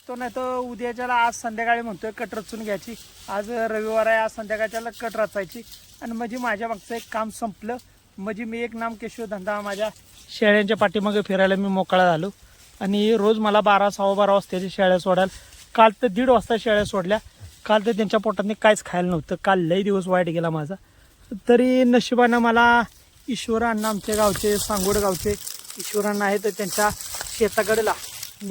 तो नाही तर उद्याच्याला आज संध्याकाळी म्हणतोय कट रचून घ्यायची. आज रविवार आहे, आज संध्याकाळच्याला कट रचायची आणि म्हणजे माझ्या मागचं एक काम संपलं. म्हणजे मी एक नाम केशव धंदा माझ्या शेळ्यांच्या पाठीमागे फिरायला मी मोकळा झालो. आणि रोज मला 12 12:15 वाजताच्या शेळ्या सोडायला. काल तर 1:30 वाजता शेळ्या सोडल्या. काल तर त्यांच्या पोटातनी काहीच खायला नव्हतं. काल लई दिवस वाईट गेला माझा. तरी नशिबानं मला ईश्वरांना आमच्या गावचे सांगोड गावचे ईश्वरांना आहे तर त्यांच्या शेताकडेला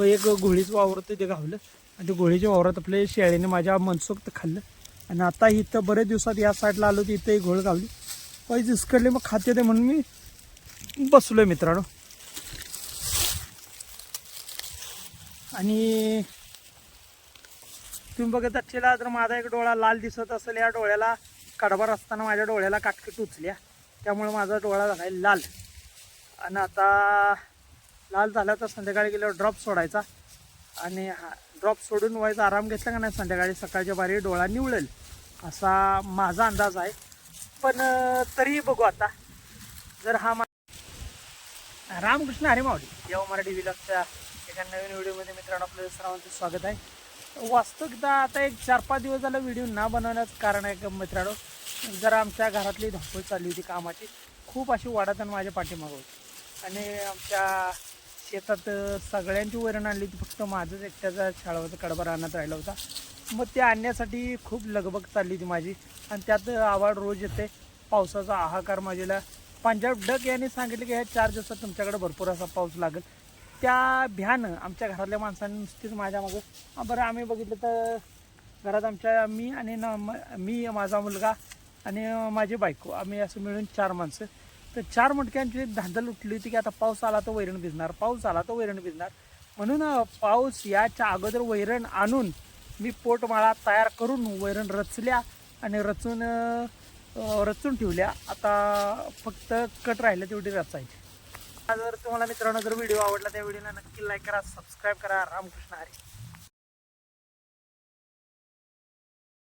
एक घोळीचं वावर होतं ते गावलं आणि ते घोळीच्या वावरात आपले शेळीने माझ्या मनसोक्त खाल्लं. आणि आता इथं बरेच दिवसात या साईडला आलो तर इथं एक घोळ गावली पैसे इसकडले मग खाते ते म्हणून मी बसलोय मित्रांनो. आणि तुम्ही बघत असलेला तर माझा एक डोळा लाल दिसत असेल. या डोळ्याला कडबार असताना माझ्या डोळ्याला काटकी टुचल्या त्यामुळे माझा डोळा झाला लाल. आणि आता लाल झाला तर संध्याकाळी गेल्यावर ड्रॉप सोडायचा आणि ड्रॉप सोडून व्हायचा आराम घेतला का नाही संध्याकाळी सकाळच्या बारी डोळा निवळेल असा माझा अंदाज आहे. पण तरीही बघू आता. जर हा रामकृष्ण हरी माऊली जेव्हा मराठी व्लॉगच्या एका नवीन व्हिडिओमध्ये मित्रांनो आपलं सर्वांचं स्वागत आहे. वास्तविकता आता एक 4-5 दिवस झालं व्हिडिओ ना बनवण्याचं कारण आहे का मित्रांनो, जरा आमच्या घरातली धावपळ चालली होती कामाची. खूप अशी वाढत माझ्या पाठीमागं होती आणि आमच्या शेतात सगळ्यांची वैरण आणली होती. फक्त माझंच एकट्याचा शाळावरचा कडबा राहण्यात राहिला होता. मग ते आणण्यासाठी खूप लगबग चालली होती माझी. आणि त्यात आवाड रोज येते पावसाचा हाहाकार माझ्याला. पंजाब डक यांनी सांगितलं की ह्या 4 दिवसात तुमच्याकडे भरपूर असा पाऊस लागेल. त्या भ्यानं आमच्या घरातल्या माणसांनी नुसतीच माझ्या मागं बरं आम्ही बघितलं तर घरात आमच्या मी माझा मुलगा आणि माझी बायको आम्ही असं मिळून 4 माणसं. तर 4 मटक्यांची धांदल उठली होती की आता पाऊस आला तर वैरण भिजणार, पाऊस आला तर वैरण भिजणार. म्हणून पाऊस याच्या अगोदर वैरण आणून मी पोटमाळा तयार करून वैरण रचल्या आणि रचून ठेवल्या. आता फक्त कट राहिलं तेवढी रचायची. जर तुम्हाला मित्रांनो जर व्हिडिओ आवडला त्या व्हिडिओला नक्की लाईक करा, सबस्क्राईब करा. रामकृष्ण हरी.